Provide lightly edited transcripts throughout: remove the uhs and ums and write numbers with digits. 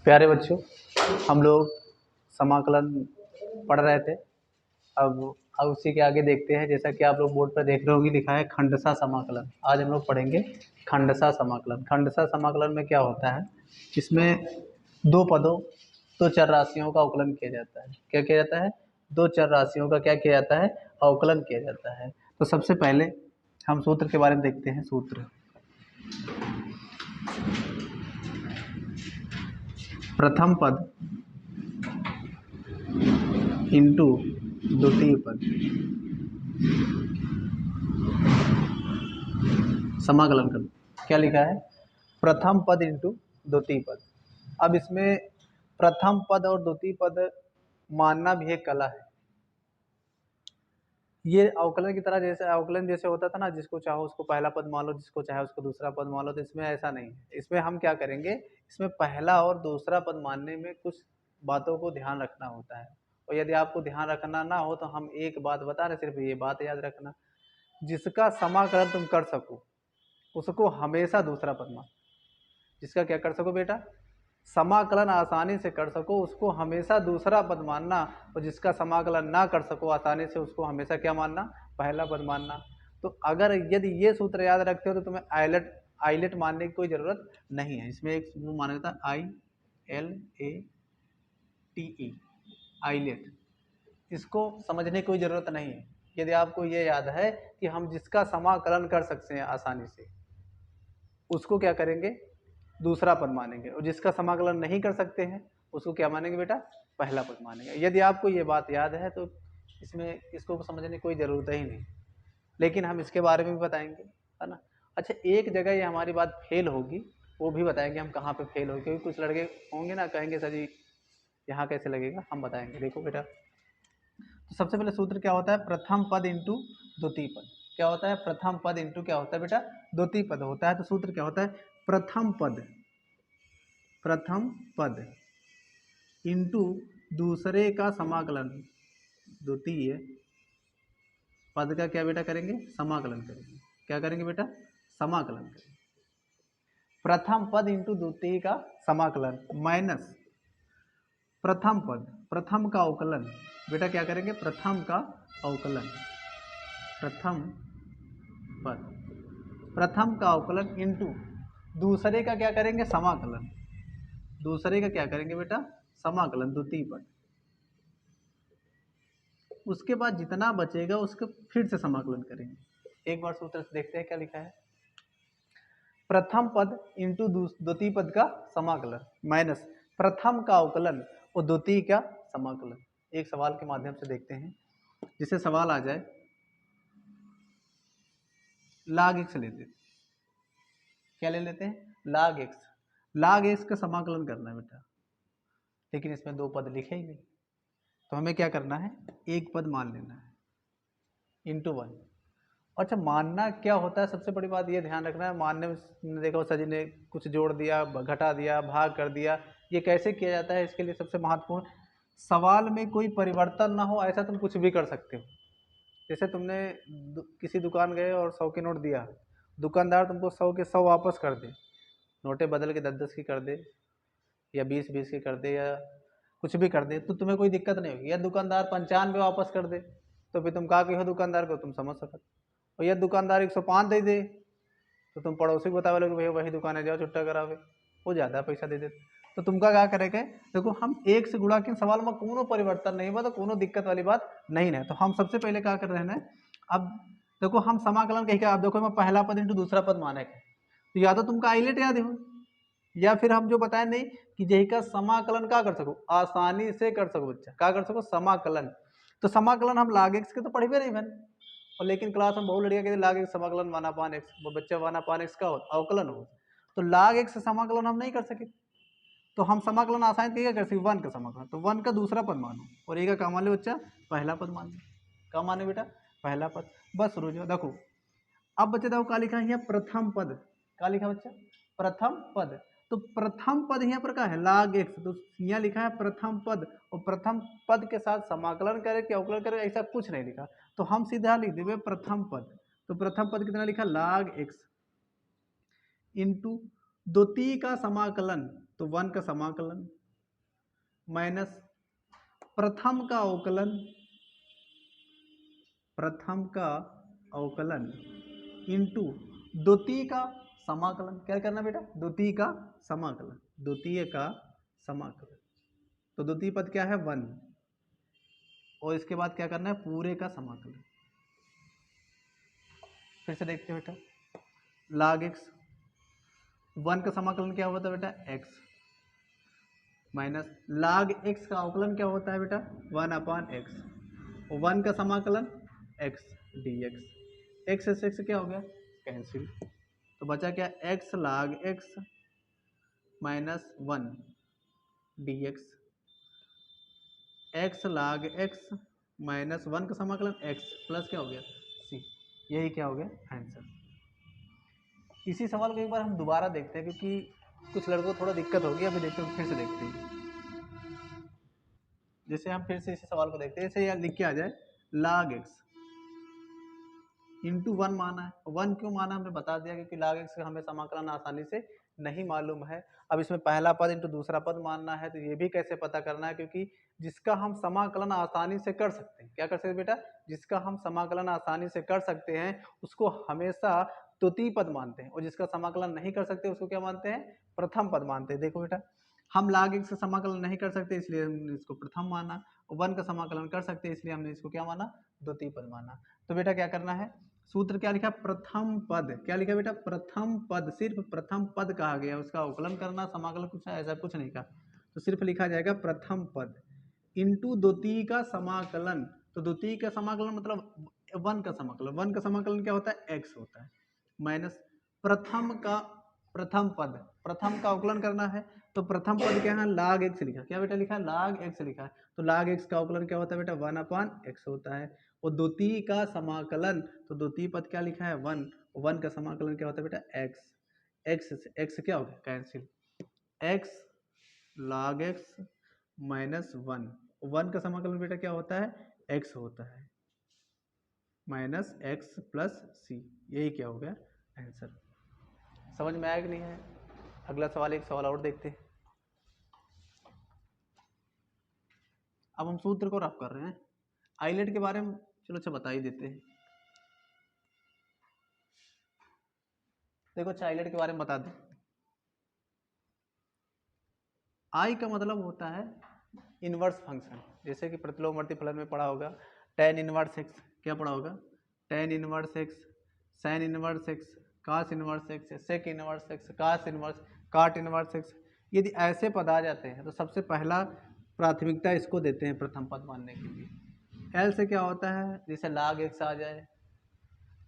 प्यारे बच्चों, हम लोग समाकलन पढ़ रहे थे। अब उसी के आगे देखते हैं। जैसा कि आप लोग बोर्ड पर देख रहे होंगे, लिखा है खंडसा समाकलन। आज हम लोग पढ़ेंगे खंडसा समाकलन। खंडसा समाकलन में क्या होता है, इसमें दो पदों, दो चर राशियों का अवकलन किया जाता है। क्या किया जाता है? दो चर राशियों का क्या किया जाता है? अवकलन किया जाता है। तो सबसे पहले हम सूत्र के बारे में देखते हैं। सूत्र प्रथम पद इंटू द्वितीय पद समाकलन कर। क्या लिखा है? प्रथम पद इंटू द्वितीय पद। अब इसमें प्रथम पद और द्वितीय पद मानना भी एक कला है। ये अवकलन की तरह, जैसे अवकलन जैसे होता था ना, जिसको चाहो उसको पहला पद मान लो, जिसको चाहे उसको दूसरा पद मान लो। तो इसमें ऐसा नहीं है। इसमें हम क्या करेंगे, इसमें पहला और दूसरा पद मानने में कुछ बातों को ध्यान रखना होता है। और यदि आपको ध्यान रखना ना हो तो हम एक बात बता रहे, सिर्फ ये बात याद रखना, जिसका समाकलन तुम कर सको उसको हमेशा दूसरा पद मान। जिसका क्या कर सको बेटा, समाकलन आसानी से कर सको उसको हमेशा दूसरा पद मानना, और जिसका समाकलन ना कर सको आसानी से उसको हमेशा क्या मानना, पहला पद मानना। तो अगर यदि ये सूत्र याद रखते हो तो तुम्हें आइलेट मानने की कोई ज़रूरत नहीं है। इसमें एक माना जाता है ILATE, आइलेट। इसको समझने की कोई ज़रूरत नहीं है। यदि आपको ये याद है कि हम जिसका समाकलन कर सकते हैं आसानी से उसको क्या करेंगे, दूसरा पद मानेंगे, और जिसका समाकलन नहीं कर सकते हैं उसको क्या मानेंगे बेटा, पहला पद मानेंगे। यदि आपको ये बात याद है तो इसमें इसको समझने की कोई ज़रूरत ही नहीं, लेकिन हम इसके बारे में भी बताएंगे, है ना। अच्छा, एक जगह ये हमारी बात फेल होगी, वो भी बताएंगे हम कहाँ पे फेल होगी, क्योंकि कुछ लड़के होंगे ना, कहेंगे सर जी यहाँ कैसे लगेगा, हम बताएंगे। देखो बेटा, तो सबसे पहले सूत्र क्या होता है, प्रथम पद इंटू द्वितीय पद। क्या होता है? प्रथम पद इंटू क्या होता है बेटा, द्वितीय पद होता है। तो सूत्र क्या होता है, प्रथम पद इंटू दूसरे का समाकलन, द्वितीय पद का क्या बेटा करेंगे, समाकलन करेंगे। क्या करेंगे बेटा, समाकलन करेंगे। प्रथम पद इंटू द्वितीय का समाकलन माइनस प्रथम पद, प्रथम का अवकलन। बेटा क्या करेंगे, प्रथम का अवकलन, प्रथम पद, प्रथम का अवकलन इंटू दूसरे का क्या करेंगे, समाकलन। दूसरे का क्या करेंगे बेटा, समाकलन, द्वितीय पद। उसके बाद जितना बचेगा उसको फिर से समाकलन करेंगे। एक बार सूत्र देखते हैं क्या लिखा है, प्रथम पद इंटू द्वितीय पद का समाकलन माइनस प्रथम का अवकलन और द्वितीय का समाकलन। एक सवाल के माध्यम से देखते हैं, जिसे सवाल आ जाए log x लेते हैं। क्या ले लेते हैं, log x। log x का समाकलन करना है बेटा, लेकिन इसमें दो पद लिखे ही नहीं, तो हमें क्या करना है, एक पद मान लेना है इंटू 1। अच्छा, मानना क्या होता है, सबसे बड़ी बात ये ध्यान रखना है। मानने में देखो सजी ने कुछ जोड़ दिया, घटा दिया, भाग कर दिया, ये कैसे किया जाता है, इसके लिए सबसे महत्वपूर्ण, सवाल में कोई परिवर्तन ना हो, ऐसा तुम कुछ भी कर सकते हो। जैसे तुमने किसी दुकान गए और 100 के नोट दिया, दुकानदार तुमको 100 के 100 वापस कर दे, नोटें बदल के 10-10 की कर दे, या 20-20 की कर दे, या कुछ भी कर दे, तो तुम्हें कोई दिक्कत नहीं होगी। या दुकानदार 95 वापस कर दे, तो फिर तुम कहा कि हो दुकानदार को, तुम समझ सकते। और यह दुकानदार 105 दे दे, तो तुम पड़ोसी को बतावे कि भैया वही दुकान है, जाओ छुट्टा करावे, वो ज़्यादा पैसा दे देते। तो तुमका क्या करेंगे, देखो हम एक से गुणा के सवाल में कोनो परिवर्तन नहीं हुआ, तो कोनो दिक्कत वाली बात नहीं है। तो हम सबसे पहले क्या कर रहे हैं, अब देखो हम समाकलन कही, अब देखो मैं पहला पद इंटू दूसरा पद माने के, तो या तो तुमका आइलेट याद हो, या फिर हम जो बताए नहीं कि यही का समाकलन क्या कर सको, आसानी से कर सको बच्चा, क्या कर सको, समाकलन। तो समाकलन हम log x के तो पढ़े नहीं बन, और लेकिन क्लास में बहुत लड़िया कहते log x समाकलन माना पान x, वो बच्चा माना पान x का अवकलन हो, तो log x समाकलन हम नहीं कर सके। तो हम समाकलन आसानी से कर सकते, 1 का समाकलन, तो 1 का दूसरा पद मानो, और एक का मान लो बच्चा, पहला पद मान लो। क्या माने बेटा, पहला पद। बस शुरू जो देखो, अब बच्चे देखो क्या लिखा है यहाँ, प्रथम पद। क्या लिखा बच्चा, प्रथम पद। तो प्रथम पद यहाँ पर क्या है, log x, तो यहाँ लिखा है प्रथम पद, और प्रथम पद के साथ समाकलन करे कि अवकलन करे, ऐसा कुछ नहीं लिखा। तो हम सीधा लिख देंगे प्रथम पद। तो प्रथम पद कितना लिखा, log x इंटू द्वितीय का समाकलन। तो 1 का समाकलन माइनस प्रथम का अवकलन, प्रथम का अवकलन इंटू द्वितीय का समाकलन। क्या करना बेटा? द्वितीय का समाकलन, द्वितीय का समाकलन। तो द्वितीय पद क्या है? 1, और इसके बाद क्या करना है? पूरे का समाकलन। फिर से देखते हैं बेटा, log x, 1 का समाकलन क्या होता है बेटा? x, माइनस log x का अवकलन क्या होता है बेटा? 1/x, और 1 का समाकलन x dx। x से x क्या हो गया? कैंसिल। तो बचा क्या? x log x minus 1 dx, x log x minus 1 का समाकलन x प्लस क्या हो गया? c। यही क्या हो गया? आंसर। इसी सवाल को एक बार हम दोबारा देखते हैं, क्योंकि कुछ लड़कों को थोड़ा दिक्कत होगी। अभी देखते हैं, फिर से देखते हैं। जैसे हम फिर से इसी सवाल को देखते हैं, जैसे यहाँ लिख के आ जाए log x इंटू 1 माना है। 1 क्यों माना हमने बता दिया, क्योंकि log x का हमें समाकलन आसानी से नहीं मालूम है। अब इसमें पहला पद इंटू दूसरा पद मानना है, तो ये भी कैसे पता करना है? क्योंकि जिसका हम समाकलन आसानी से कर सकते हैं, क्या कर सकते हैं बेटा? जिसका हम समाकलन आसानी से कर सकते हैं उसको हमेशा द्वितीय पद मानते हैं, और जिसका समाकलन नहीं कर सकते उसको क्या मानते हैं? प्रथम पद मानते हैं। देखो बेटा, हम log x का समाकलन नहीं कर सकते इसलिए हमने इसको प्रथम माना, और 1 का समाकलन कर सकते हैं इसलिए हमने इसको क्या माना? द्वितीय पद माना। तो बेटा क्या करना है? सूत्र क्या लिखा? प्रथम पद। क्या लिखा बेटा? प्रथम पद, सिर्फ प्रथम पद कहा गया, उसका अवकलन करना, समाकलन कुछ ऐसा कुछ नहीं कहा। तो सिर्फ लिखा जाएगा प्रथम पद इंटू द्वितीय का समाकलन। तो द्वितीय का समाकलन मतलब 1 का समाकलन। 1 का समाकलन क्या होता है? x होता है, माइनस प्रथम का प्रथम पद, प्रथम का अवकलन करना है। तो प्रथम पद क्या है? log x लिखा। क्या बेटा लिखा है? log x लिखा है। तो log x का अवकलन क्या होता है बेटा? 1/x होता है। और द्वितीय का समाकलन, तो द्वितीय पद क्या लिखा है? 1, 1 का समाकलन क्या होता है बेटा? x, x क्या हो गया? Cancel. x log x minus 1, 1 का समाकलन बेटा क्या होता है? x होता है, माइनस x प्लस c। यही क्या हो गया? आंसर। समझ में आया कि नहीं है? अगला सवाल, एक सवाल और देखते हैं। अब हम सूत्र को रफ कर रहे हैं। आइलेट के बारे में चलो अच्छा बता ही देते हैं। देखो अच्छा, आइलेट के बारे में बता दें। आई का मतलब होता है इनवर्स फंक्शन। जैसे कि प्रतिलोमवर्ती फलन में पढ़ा होगा tan इनवर्स x। क्या पढ़ा होगा? tan inverse x, sin inverse x, cos inverse x, sec inverse x, cos inverse, cot inverse x। यदि ऐसे पद आ जाते हैं तो सबसे पहला प्राथमिकता इसको देते हैं प्रथम पद मानने के लिए। एल से क्या होता है? जैसे log x आ जाए,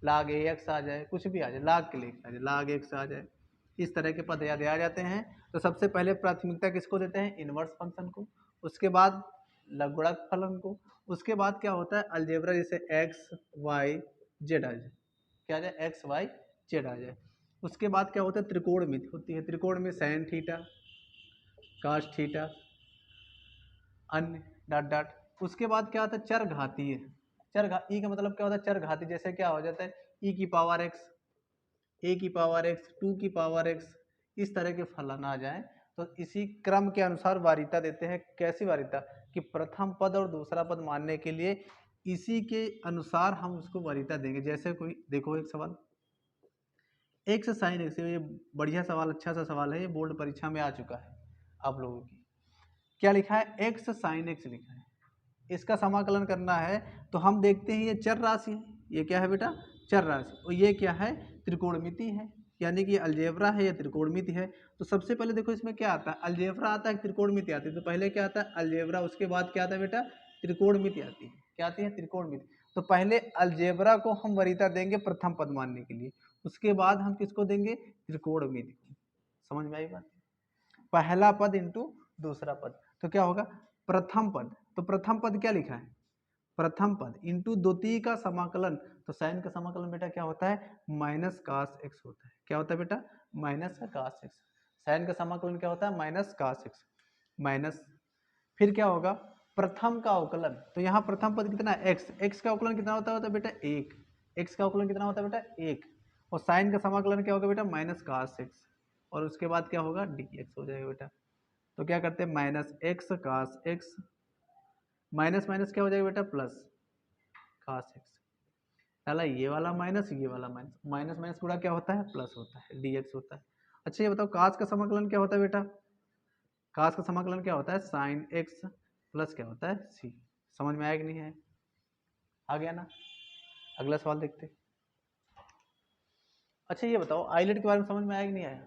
log ax आ जाए, कुछ भी आ जाए, log के लिए आ जाए, log x आ जाए, इस तरह के पद यदि आ जाते हैं तो सबसे पहले प्राथमिकता किसको देते हैं? इनवर्स फंक्शन को। उसके बाद लघुगणक फलन को। उसके बाद क्या होता है? अलजेब्रा, जैसे x y z आ जाए, क्या आ जाए? x y z आ जाए। उसके बाद क्या होता है? त्रिकोणमिति होती है। त्रिकोण में sin थीटा, cos थीटा, अन्य डॉट डॉट। उसके बाद क्या होता है? चर घातीय। ई का मतलब क्या होता है? चर घातीय। जैसे क्या हो जाता है? e की पावर x, a की पावर x, 2 की पावर x, इस तरह के फलन आ जाए तो इसी क्रम के अनुसार वारिता देते हैं। कैसी वारिता? कि प्रथम पद और दूसरा पद मानने के लिए इसी के अनुसार हम उसको वारिता देंगे। जैसे कोई देखो एक सवाल, x sin x, ये बढ़िया सवाल, अच्छा सा सवाल है, ये बोर्ड परीक्षा में आ चुका है आप लोगों की। क्या लिखा है? x sin x लिखा है। इसका समाकलन करना है तो हम देखते हैं ये चर राशि है। ये क्या है बेटा? चर राशि। और ये क्या है? त्रिकोणमिति है, यानी कि अलजेब्रा है या त्रिकोणमिति है। तो सबसे पहले देखो इसमें क्या आता है? अलजेब्रा आता है, त्रिकोणमिति आती है। तो पहले क्या आता है? अलजेब्रा, उसके बाद क्या आता है बेटा? त्रिकोणमिति आती है। क्या आती है? त्रिकोणमिति। तो पहले अलजेब्रा को हम वरीयता देंगे प्रथम पद मानने के लिए, उसके बाद हम किसको देंगे? त्रिकोणमिति को। समझ में आई बात? पहला पद इंटू दूसरा पद, तो क्या होगा? प्रथम पद। तो प्रथम पद क्या लिखा है? प्रथम पद इंटू द्वितीय का समाकलन। तो साइन का समाकलन बेटा क्या होता है? माइनस कास एक्स होता है। क्या होता है बेटा? माइनस का कास एक्स। साइन का समाकलन क्या होता है? माइनस कास एक्स, माइनस, फिर क्या होगा? प्रथम का अवकलन। तो यहाँ प्रथम पद कितना है? एक्स। एक्स का अवकलन कितना होता है बेटा? एक। एक्स का अवकलन कितना होता है बेटा? एक। और साइन का समाकलन क्या होगा बेटा? Minus cos x. और उसके बाद क्या होगा? डी एक्स हो जाएगा बेटा। तो क्या करते हैं, माइनस एक्स कास एक्स, माइनस माइनस क्या हो जाएगा बेटा, प्लस कास एक्स, डाला ये वाला माइनस, ये वाला माइनस, माइनस माइनस पूरा क्या होता है, प्लस होता है, dx होता है। अच्छा ये बताओ कास का समाकलन क्या होता है बेटा, कास का समाकलन क्या होता है, साइन एक्स प्लस क्या होता है, सी। समझ में आया कि नहीं है, आ गया ना। अगला सवाल देखते हैं। अच्छा ये बताओ आइलेट के बारे में समझ में आया कि नहीं आया।